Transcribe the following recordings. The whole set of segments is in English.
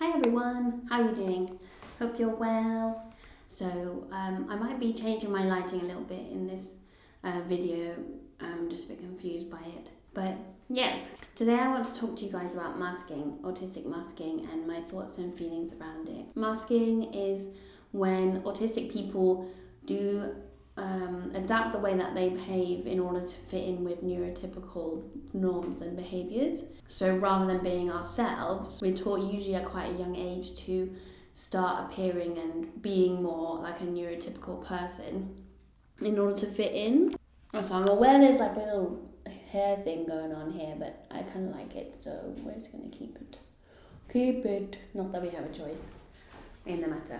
Hi everyone, how are you doing? Hope you're well. So I might be changing my lighting a little bit in this video. I'm just a bit confused by it. But yes, today I want to talk to you guys about masking, autistic masking, and my thoughts and feelings around it. Masking is when autistic people do adapt the way that they behave in order to fit in with neurotypical norms and behaviours. So rather than being ourselves, we're taught usually at quite a young age to start appearing and being more like a neurotypical person in order to fit in. So I'm aware there's like a little hair thing going on here, but I kind of like it, so we're just going to keep it. Not that we have a choice in the matter.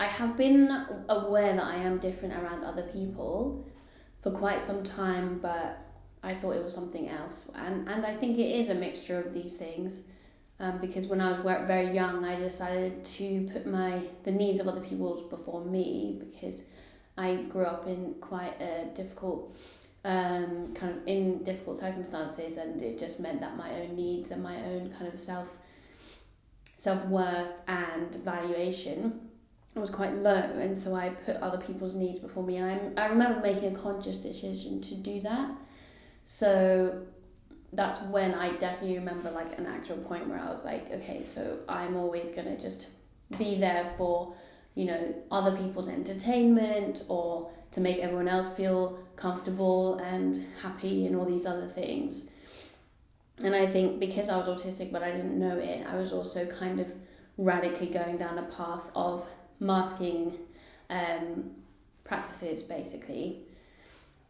I have been aware that I am different around other people for quite some time, but I thought it was something else. And I think it is a mixture of these things, because when I was very young, I decided to put the needs of other people before me, because I grew up in quite a difficult, in difficult circumstances, and it just meant that my own needs and my own kind of self-worth and valuation was quite low, and so I put other people's needs before me, and I remember making a conscious decision to do that. So that's when I definitely remember like an actual point where I was like, okay, so I'm always going to just be there for, other people's entertainment, or to make everyone else feel comfortable and happy and all these other things. And I think because I was autistic but I didn't know it, I was also kind of radically going down a path of masking practices, basically.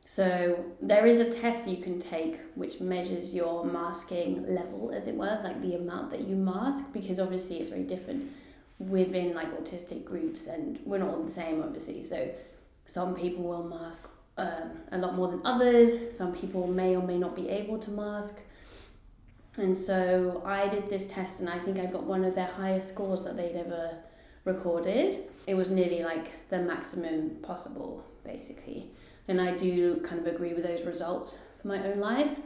So there is a test you can take which measures your masking level, as it were, like the amount that you mask, because obviously it's very different within like autistic groups, and we're not all the same, obviously. So some people will mask a lot more than others. Some people may or may not be able to mask. And so I did this test, and I think I got one of their highest scores that they'd ever recorded. It was nearly like the maximum possible, basically. And I do kind of agree with those results for my own life.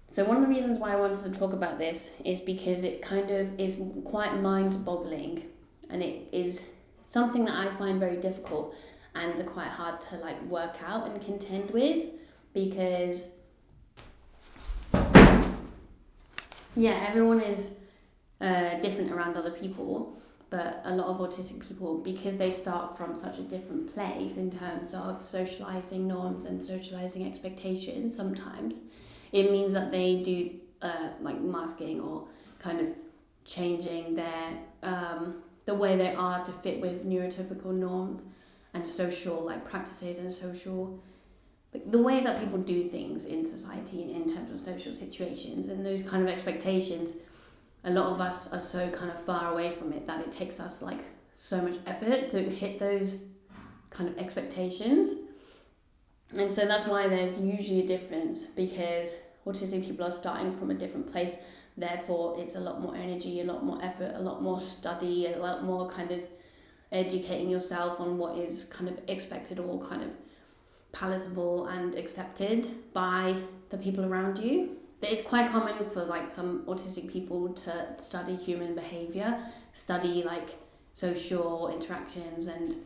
So one of the reasons why I wanted to talk about this is because it kind of is quite mind-boggling, and it is something that I find very difficult and quite hard to like work out and contend with, because everyone is different around other people. But a lot of autistic people, because they start from such a different place in terms of socializing norms and socializing expectations, sometimes it means that they do like masking or kind of changing their the way they are to fit with neurotypical norms and social like practices and social, like the way that people do things in society in terms of social situations and those kind of expectations. A lot of us are so kind of far away from it that it takes us like so much effort to hit those kind of expectations. And so that's why there's usually a difference, because autistic people are starting from a different place. Therefore, it's a lot more energy, a lot more effort, a lot more study, a lot more kind of educating yourself on what is kind of expected or kind of palatable and accepted by the people around you. It's quite common for like some autistic people to study human behavior, study like social interactions and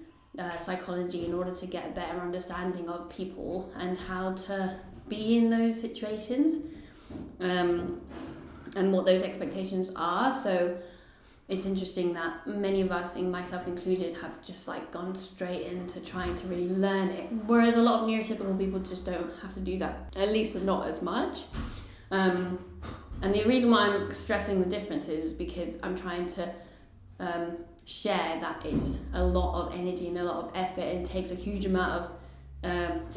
psychology in order to get a better understanding of people and how to be in those situations, and what those expectations are. So it's interesting that many of us, and myself included, have just like gone straight into trying to really learn it, whereas a lot of neurotypical people just don't have to do that, at least not as much. And the reason why I'm stressing the difference is because I'm trying to share that it's a lot of energy and a lot of effort, and it takes a huge amount of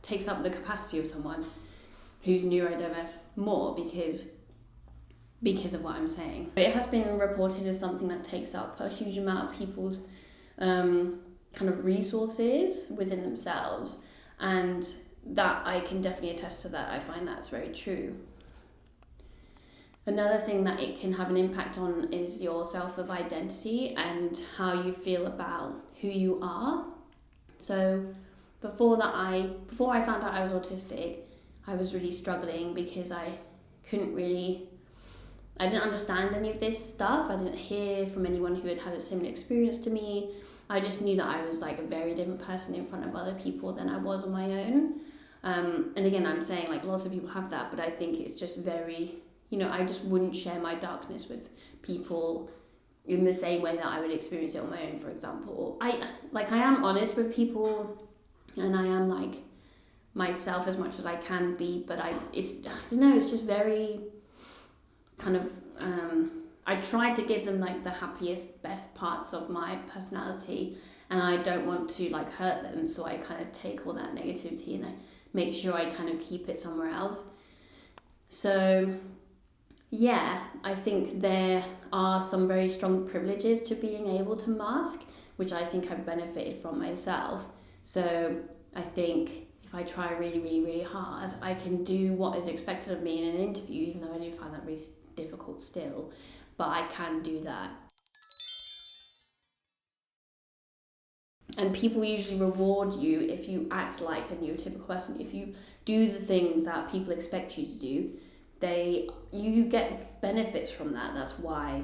takes up the capacity of someone who's neurodiverse more, because of what I'm saying. It has been reported as something that takes up a huge amount of people's kind of resources within themselves, and that I can definitely attest to that. I find that's very true. Another thing that it can have an impact on is your self of identity and how you feel about who you are. So before I found out I was autistic, I was really struggling because I couldn't really I didn't understand any of this stuff. I didn't hear from anyone who had had a similar experience to me. I just knew that I was like a very different person in front of other people than I was on my own. And again, I'm saying like lots of people have that, but I think it's just very, I just wouldn't share my darkness with people in the same way that I would experience it on my own, for example. I am honest with people, and I am like myself as much as I can be, but I don't know, it's just very kind of, I try to give them like the happiest, best parts of my personality, and I don't want to like hurt them, so I kind of take all that negativity and I make sure I kind of keep it somewhere else. So yeah, I think there are some very strong privileges to being able to mask, which I think I've benefited from myself. So I think if I try really, really, really hard, I can do what is expected of me in an interview, even though I do find that really difficult still, but I can do that. And people usually reward you if you act like a neurotypical person. If you do the things that people expect you to do, you get benefits from that. That's why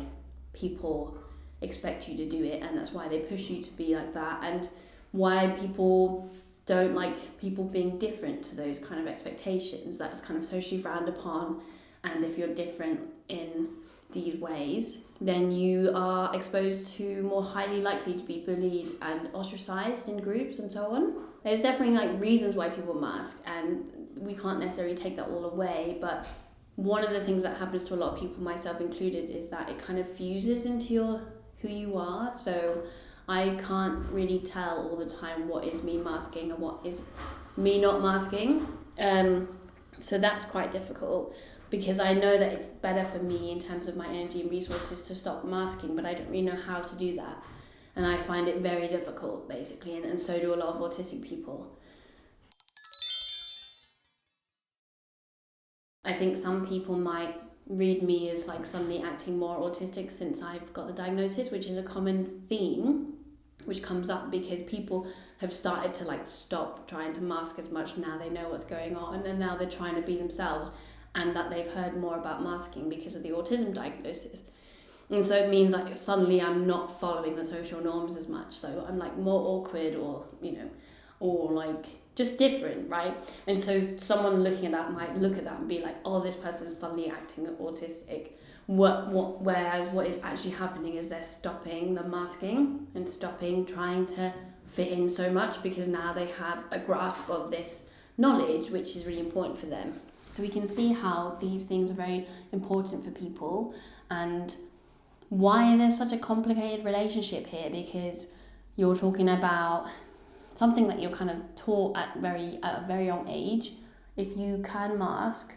people expect you to do it, and that's why they push you to be like that, and why people don't like people being different to those kind of expectations. That's kind of socially frowned upon, and if you're different in these ways, then you are exposed to more highly likely to be bullied and ostracized in groups and so on. There's definitely like reasons why people mask, and we can't necessarily take that all away, but one of the things that happens to a lot of people, myself included, is that it kind of fuses into who you are. So I can't really tell all the time what is me masking and what is me not masking. So that's quite difficult, because I know that it's better for me in terms of my energy and resources to stop masking, but I don't really know how to do that. And I find it very difficult, basically, and so do a lot of autistic people. I think some people might read me as like suddenly acting more autistic since I've got the diagnosis, which is a common theme which comes up because people have started to like stop trying to mask as much now they know what's going on, and now they're trying to be themselves, and that they've heard more about masking because of the autism diagnosis. And so it means like suddenly I'm not following the social norms as much, so I'm like more awkward, or or like just different, right? And so someone looking at that might look at that and be like, oh, this person's suddenly acting autistic. Whereas what is actually happening is they're stopping the masking and stopping trying to fit in so much, because now they have a grasp of this knowledge, which is really important for them. So we can see how these things are very important for people, and why there's such a complicated relationship here, because you're talking about something that you're kind of taught at a very young age. If you can mask,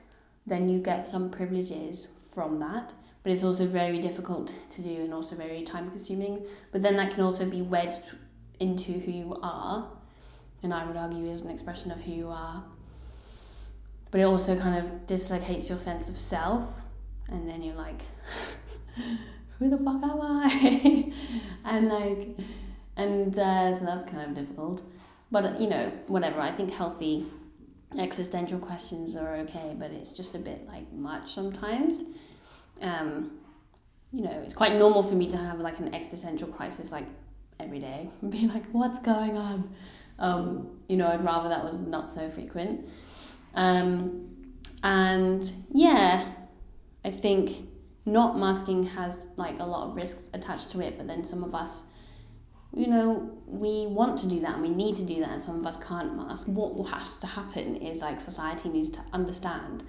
then you get some privileges from that, but it's also very difficult to do and also very time consuming. But then that can also be wedged into who you are, and I would argue is an expression of who you are. But it also kind of dislocates your sense of self, and then you're like, who the fuck am I? So that's kind of difficult. But whatever, I think healthy existential questions are okay, but it's just a bit like much sometimes. It's quite normal for me to have like an existential crisis like every day and be like, what's going on? I'd rather that was not so frequent. And yeah, I think not masking has like a lot of risks attached to it, but then some of us, we want to do that and we need to do that, and some of us can't mask. What has to happen is like society needs to understand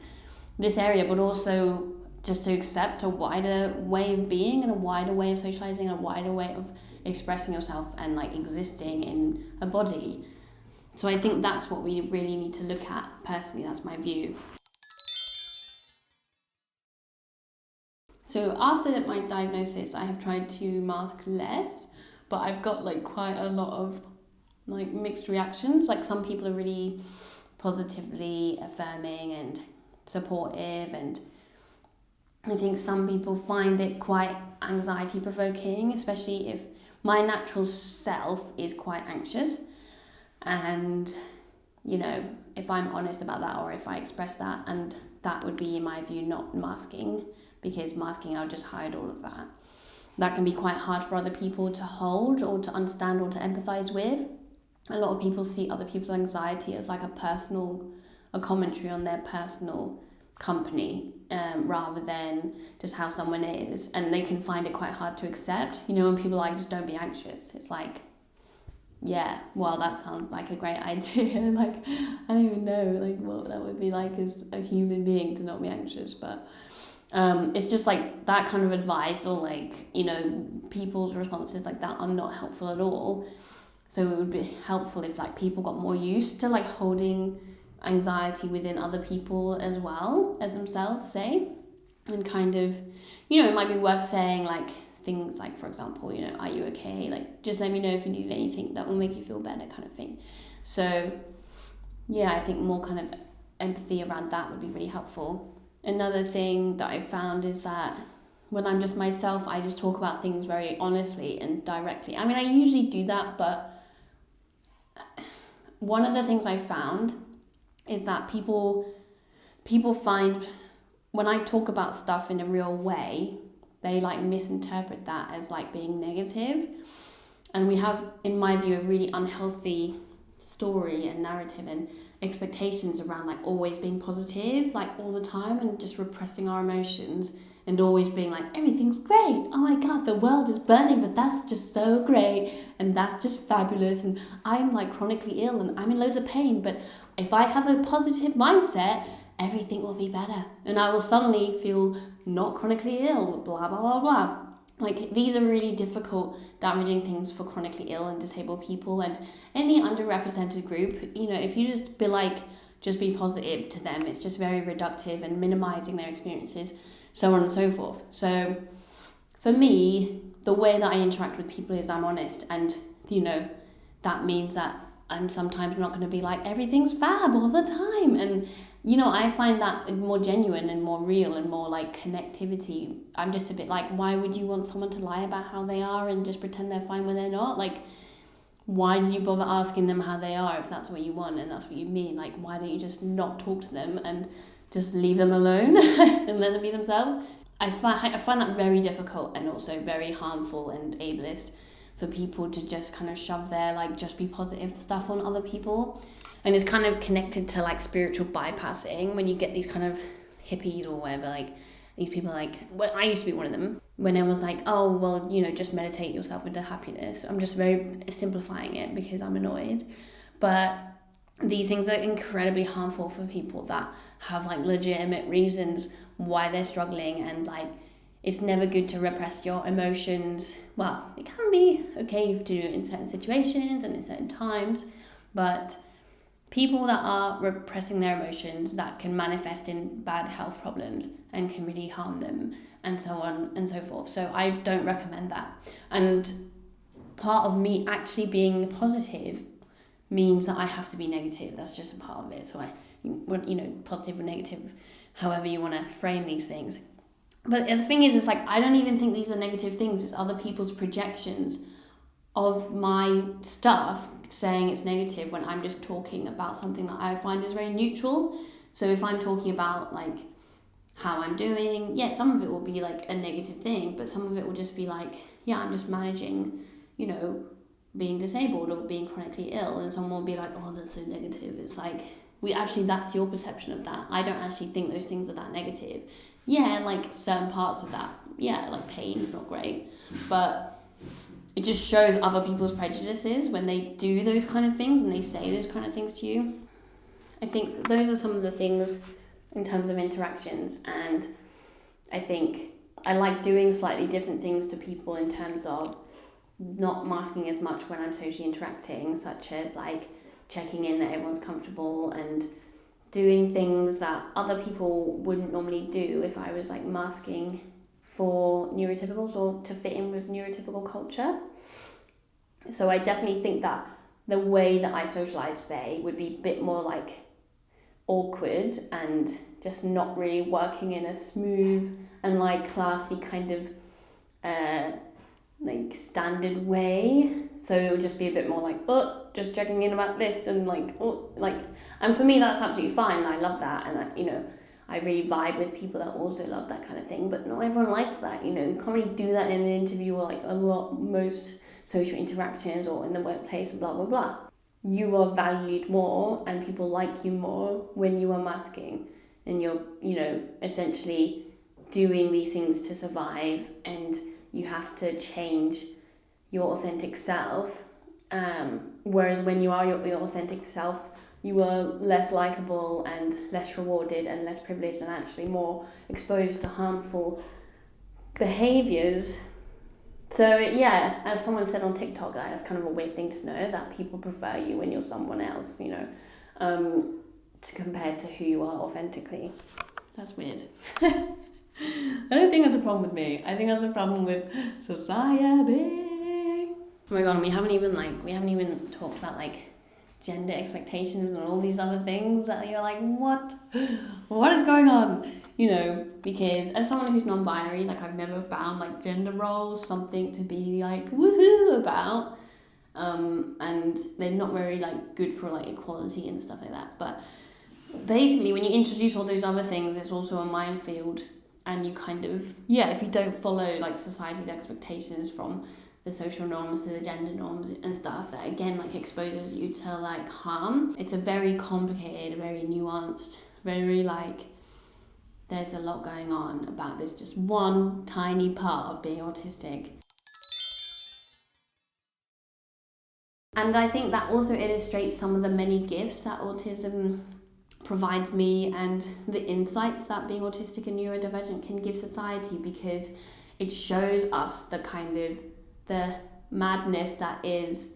this area, but also just to accept a wider way of being and a wider way of socializing and a wider way of expressing yourself and like existing in a body. So I think that's what we really need to look at. Personally, that's my view. So after my diagnosis, I have tried to mask less, but I've got like quite a lot of like mixed reactions. Like some people are really positively affirming and supportive, and I think some people find it quite anxiety provoking, especially if my natural self is quite anxious. And if I'm honest about that, or if I express that, and that would be, in my view, not masking, because masking, I'll just hide all of that. That can be quite hard for other people to hold or to understand or to empathize with. A lot of people see other people's anxiety as like a commentary on their personal company, rather than just how someone is, and they can find it quite hard to accept. You know, when people are like, just don't be anxious, it's like, yeah, well, that sounds like a great idea. Like, I don't even know like what that would be like as a human being to not be anxious, but it's just like that kind of advice, or like, you know, people's responses like that are not helpful at all. So it would be helpful if like people got more used to like holding anxiety within other people as well as themselves, say, and kind of, you know, it might be worth saying like things like, for example, you know, are you okay? Like, just let me know if you need anything that will make you feel better, kind of thing. So yeah, I think more kind of empathy around that would be really helpful. Another thing that I found is that when I'm just myself, I just talk about things very honestly and directly. I mean, I usually do that, but one of the things I found is that people find when I talk about stuff in a real way, they like misinterpret that as like being negative. And we have, in my view, a really unhealthy story and narrative and expectations around like always being positive, like all the time, and just repressing our emotions and always being like, everything's great. Oh my God, the world is burning, but that's just so great. And that's just fabulous. And I'm like chronically ill and I'm in loads of pain. But if I have a positive mindset, everything will be better. And I will suddenly feel not chronically ill, blah, blah, blah, blah. Like, these are really difficult, damaging things for chronically ill and disabled people and any underrepresented group. You know, if you just be like, just be positive to them, it's just very reductive and minimizing their experiences, so on and so forth. So for me, the way that I interact with people is I'm honest, and, you know, that means that I'm sometimes not going to be like, everything's fab all the time. And, you know, I find that more genuine and more real and more like connectivity. I'm just a bit like, why would you want someone to lie about how they are and just pretend they're fine when they're not? Like, why did you bother asking them how they are if that's what you want and that's what you mean? Like, why don't you just not talk to them and just leave them alone and let them be themselves? I find that very difficult and also very harmful and ableist for people to just kind of shove their like just be positive stuff on other people. And it's kind of connected to like spiritual bypassing, when you get these kind of hippies or whatever, like these people like, well, I used to be one of them, when I was like, oh, well, you know, just meditate yourself into happiness. I'm just very simplifying it because I'm annoyed. But these things are incredibly harmful for people that have like legitimate reasons why they're struggling, and like, it's never good to repress your emotions. Well, it can be okay to do it in certain situations and in certain times, but people that are repressing their emotions, that can manifest in bad health problems and can really harm them, and so on and so forth. So I don't recommend that. And part of me actually being positive means that I have to be negative. That's just a part of it. So you know, positive or negative, however you want to frame these things. But the thing is, it's like, I don't even think these are negative things. It's other people's projections of my stuff saying it's negative when I'm just talking about something that I find is very neutral. So if I'm talking about like how I'm doing, yeah, some of it will be like a negative thing, but some of it will just be like, yeah, I'm just managing, you know, being disabled or being chronically ill. And someone will be like, oh, that's so negative. It's like, that's your perception of that. I don't actually think those things are that negative. Yeah, like certain parts of that, yeah, like pain's not great, but it just shows other people's prejudices when they do those kind of things and they say those kind of things to you. I think those are some of the things in terms of interactions, and I think I like doing slightly different things to people in terms of not masking as much when I'm socially interacting, such as like checking in that everyone's comfortable and doing things that other people wouldn't normally do if I was like masking for neurotypicals or to fit in with neurotypical culture. So I definitely think that the way that I socialize, say, would be a bit more like awkward and just not really working in a smooth and like classy kind of like standard way. So it would just be a bit more like, oh, just checking in about this and like, oh, like, and for me that's absolutely fine. I love that, and you know, I really vibe with people that also love that kind of thing, but not everyone likes that, you know. You can't really do that in an interview or like most social interactions or in the workplace, blah, blah, blah. You are valued more and people like you more when you are masking and you're, you know, essentially doing these things to survive, and you have to change your authentic self. Whereas when you are your authentic self, you are less likable and less rewarded and less privileged and actually more exposed to harmful behaviors. So yeah, as someone said on TikTok, that's kind of a weird thing to know, that people prefer you when you're someone else, you know, compared to who you are authentically. That's weird. I don't think that's a problem with me. I think that's a problem with society. Oh my god, we haven't even talked about like gender expectations and all these other things that you're like, what is going on? You know, because as someone who's non-binary, like I've never found like gender roles something to be like woohoo about, and they're not very like good for like equality and stuff like that. But basically, when you introduce all those other things, it's also a minefield, and you kind of, yeah, if you don't follow like society's expectations from the social norms to the gender norms and stuff, that again like exposes you to like harm. It's a very complicated, very nuanced, very like, there's a lot going on about this just one tiny part of being autistic. And I think that also illustrates some of the many gifts that autism provides me and the insights that being autistic and neurodivergent can give society, because it shows us the kind of the madness that is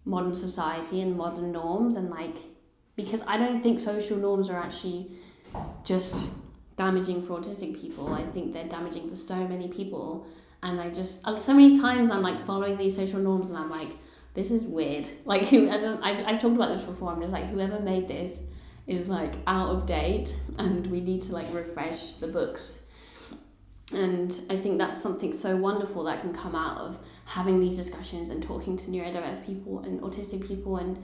modern society and modern norms, and like, because I don't think social norms are actually just damaging for autistic people. I think they're damaging for so many people, and I just, so many times I'm like following these social norms and I'm like, this is weird. Like whoever, I've talked about this before, I'm just like, whoever made this is like out of date and we need to like refresh the books. And I think that's something so wonderful that can come out of having these discussions and talking to neurodiverse people and autistic people and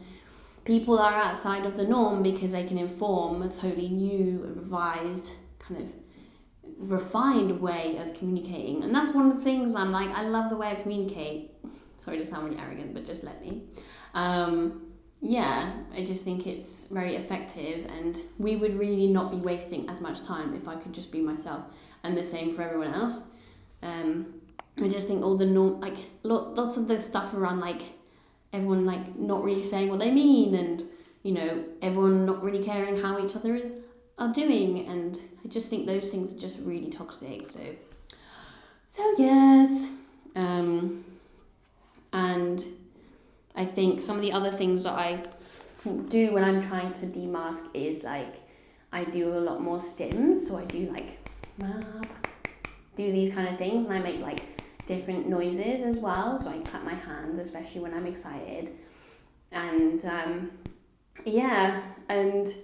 people that are outside of the norm, because they can inform a totally new, revised, kind of refined way of communicating. And that's one of the things I'm like, I love the way I communicate. Sorry to sound really arrogant, but just let me. Yeah, I just think it's very effective, and we would really not be wasting as much time if I could just be myself, and the same for everyone else. I just think all the like lots of the stuff around like everyone like not really saying what they mean, and you know, everyone not really caring how each other are doing, and I just think those things are just really toxic. So yes, and I think some of the other things that I do when I'm trying to demask is like, I do a lot more stims. So I do like, do these kind of things, and I make like different noises as well. So I clap my hands, especially when I'm excited. And yeah, and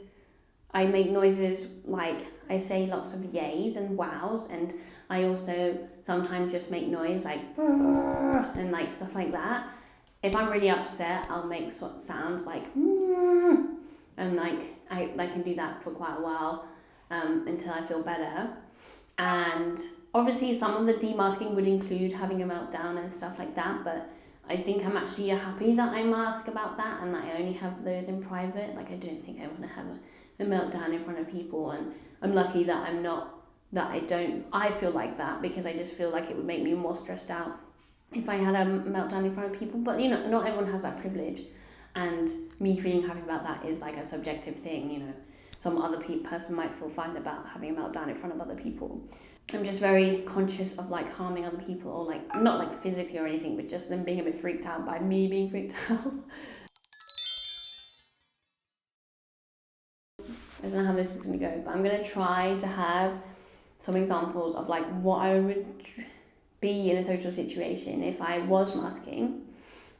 I make noises like, I say lots of yays and wows, and I also sometimes just make noise like, and like stuff like that. If I'm really upset, I'll make sounds like, and like I can do that for quite a while, until I feel better. And obviously some of the demasking would include having a meltdown and stuff like that, but I think I'm actually happy that I mask about that and that I only have those in private. Like, I don't think I want to have a meltdown in front of people, and I'm lucky that I feel like that, because I just feel like it would make me more stressed out if I had a meltdown in front of people. But you know, not everyone has that privilege, and me feeling happy about that is like a subjective thing, you know. Some other person might feel fine about having a meltdown in front of other people. I'm just very conscious of like harming other people, or like, not like physically or anything, but just them being a bit freaked out by me being freaked out. I don't know how this is going to go, but I'm going to try to have some examples of like what I would be in a social situation if I was masking,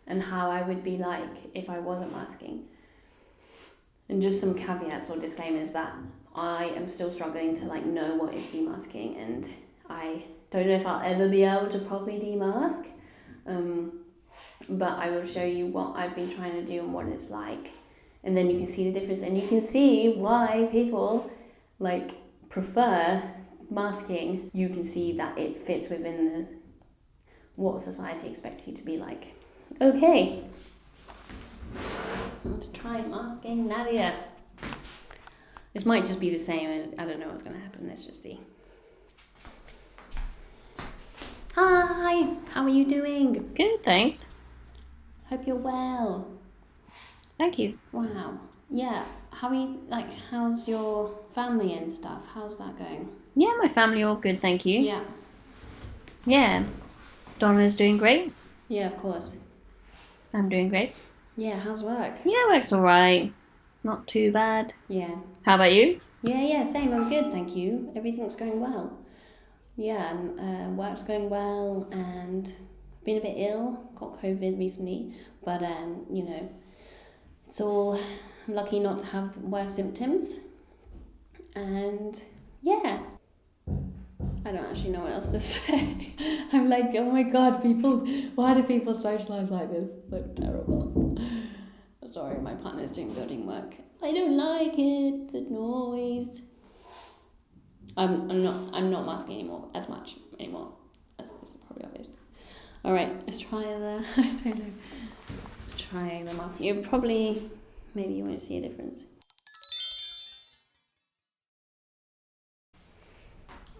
and how I would be like if I wasn't masking. And just some caveats or disclaimers that I am still struggling to like know what is demasking, and I don't know if I'll ever be able to properly demask, but I will show you what I've been trying to do and what it's like, and then you can see the difference, and you can see why people like prefer masking, you can see that it fits within what society expects you to be like. Okay. Let's try masking Nadia. This might just be the same. I don't know what's going to happen. Let's just see. Hi, how are you doing? Good, thanks. Hope you're well. Thank you. Wow. Yeah. How's your family and stuff? How's that going? Yeah, my family all good, thank you. Yeah. Yeah. Donna's doing great. Yeah, of course. I'm doing great. Yeah, how's work? Yeah, work's alright. Not too bad. Yeah. How about you? Yeah, same. I'm good, thank you. Everything's going well. Yeah, work's going well, and I've been a bit ill. Got COVID recently, but you know, it's all. I'm lucky not to have worse symptoms, and yeah. I don't actually know what else to say. I'm like, oh my god, why do people socialise like this? It's so terrible. Sorry, my partner's doing building work. I don't like it, the noise. I'm not masking anymore, as much anymore. That's probably obvious. Alright, let's try the, I don't know. Let's try the masking. Maybe you won't see a difference.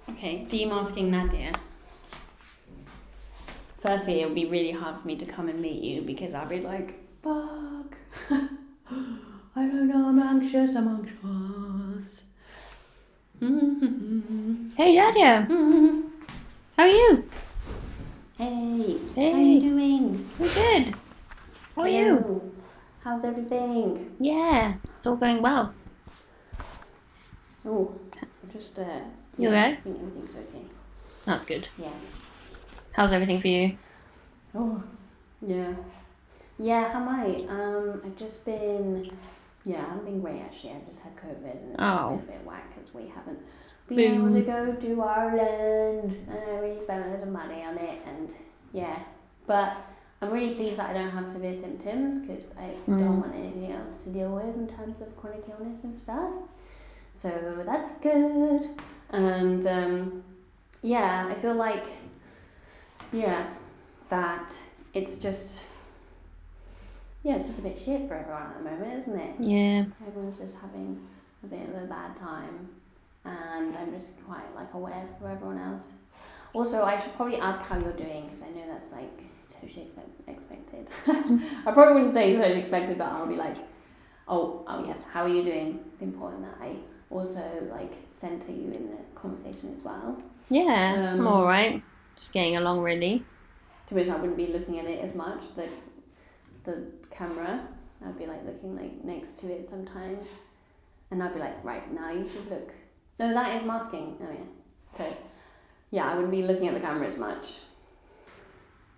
Okay, demasking Nadia. Firstly, it would be really hard for me to come and meet you because I'd be like, fuck. I don't know, I'm anxious. Hey, Nadia. How are you? Hey, Hey. how are you doing? We're good. How are you? How's everything? Yeah, it's all going well. Oh, just You yeah, okay? I think everything's okay. That's good. Yes. How's everything for you? Oh, yeah. Yeah, how am I? I've just been, I haven't been great actually. I've just had COVID and it's been a bit whack because we haven't been able to go to Ireland and I really spent a lot of money on it and yeah. But I'm really pleased that I don't have severe symptoms because I don't want anything else to deal with in terms of chronic illness and stuff. So that's good. And I feel like, that it's just a bit shit for everyone at the moment, isn't it? Yeah. Everyone's just having a bit of a bad time, and I'm just quite aware for everyone else. Also, I should probably ask how you're doing because I know that's socially expected. I probably wouldn't say socially expected, but I'll be like, oh yes, how are you doing? It's important that I also center you in the conversation as well. Yeah, I'm alright. Just getting along really. To which I wouldn't be looking at it as much, the camera. I'd be looking next to it sometimes. And I'd be like, right, now you should look. No, that is masking. Oh yeah. So yeah, I wouldn't be looking at the camera as much.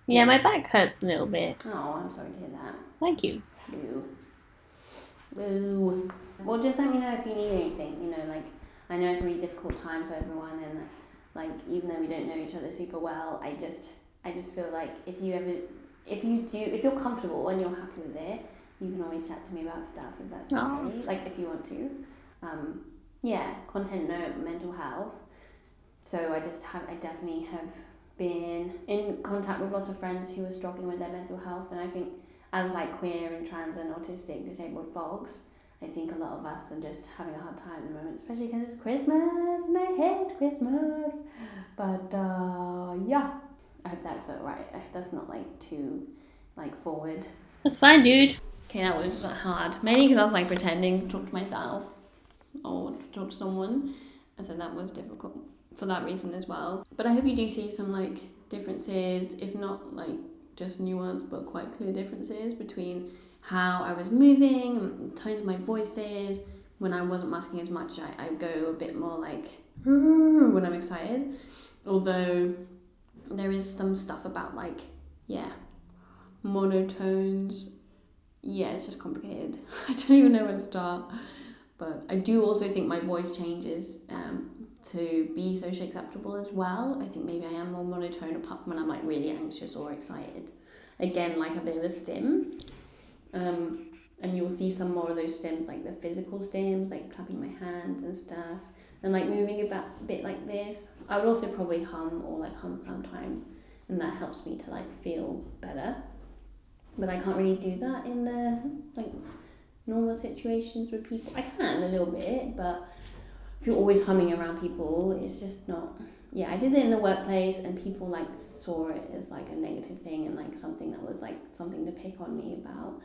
Yeah, my back hurts a little bit. Oh, I'm sorry to hear that. Thank you. Boo. Well, just let me know if you need anything. I know it's a really difficult time for everyone, and even though we don't know each other super well, I just feel like if you're comfortable and you're happy with it, you can always chat to me about stuff if that's okay. If you want to. Content note, mental health. So I definitely have been in contact with lots of friends who are struggling with their mental health, and I think as queer and trans and autistic disabled folks, I think a lot of us are just having a hard time at the moment, especially because it's Christmas and I hate Christmas. But I hope that's alright. I hope that's not too forward. That's fine, dude. Okay, that was hard. Mainly because I was pretending to talk to myself or to talk to someone, and so that was difficult for that reason as well. But I hope you do see some differences, if not just nuance, but quite clear differences between how I was moving and tones of my voices. When I wasn't masking as much, I go a bit more when I'm excited. Although there is some stuff about monotones. Yeah, it's just complicated. I don't even know where to start. But I do also think my voice changes to be socially acceptable as well. I think maybe I am more monotone apart from when I'm really anxious or excited. Again, a bit of a stim. And you'll see some more of those stims, the physical stims, clapping my hands and stuff. and like moving a bit like this. I would also probably hum or like hum sometimes, and that helps me to like feel better. But I can't really do that in the like normal situations with people. I can a little bit, but if you're always humming around people, it's just not. Yeah, I did it in the workplace, and people like saw it as like a negative thing and like something that was like something to pick on me about,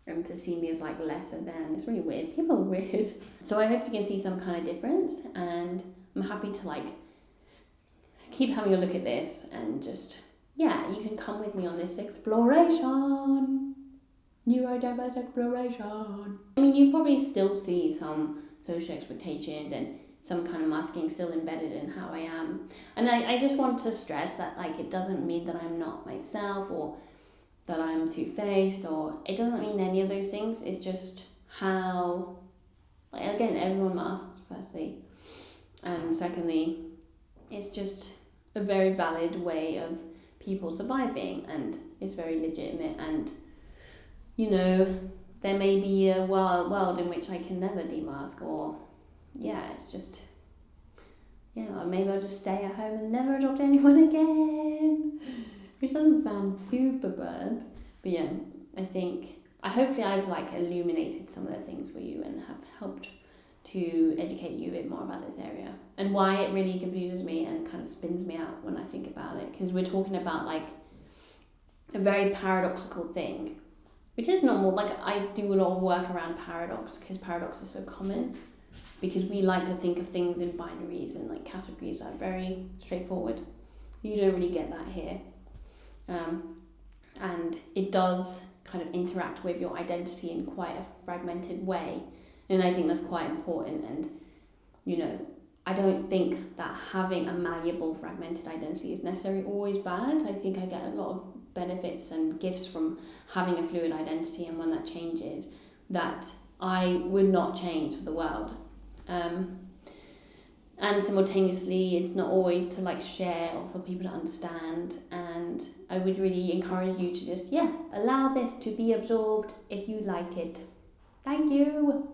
and to see me as like lesser than. It's really weird. People are weird. So I hope you can see some kind of difference, and I'm happy to like keep having a look at this, and just, yeah, you can come with me on this exploration. Neurodiverse exploration. I mean, you probably still see some social expectations and some kind of masking still embedded in how I am. And I just want to stress that like it doesn't mean that I'm not myself, or that I'm two-faced, or it doesn't mean any of those things. It's just how, like, again, everyone masks, firstly. And secondly, it's just a very valid way of people surviving, and it's very legitimate. And, you know, there may be a world in which I can never demask, or, yeah, it's just, yeah, or maybe I'll just stay at home and never adopt anyone again, which doesn't sound super bad. But yeah, hopefully I've like illuminated some of the things for you and have helped to educate you a bit more about this area, and why it really confuses me and kind of spins me out when I think about it, because we're talking about like a very paradoxical thing, which is normal. Like, I do a lot of work around paradox, because paradox is so common, because we like to think of things in binaries and like categories that are very straightforward. You don't really get that here. And it does kind of interact with your identity in quite a fragmented way. And I think that's quite important. And, you know, I don't think that having a malleable, fragmented identity is necessarily always bad. I think I get a lot of benefits and gifts from having a fluid identity, and when that changes, that I would not change for the world. And simultaneously, it's not always to like share or for people to understand. And I would really encourage you to just, allow this to be absorbed if you like it. Thank you.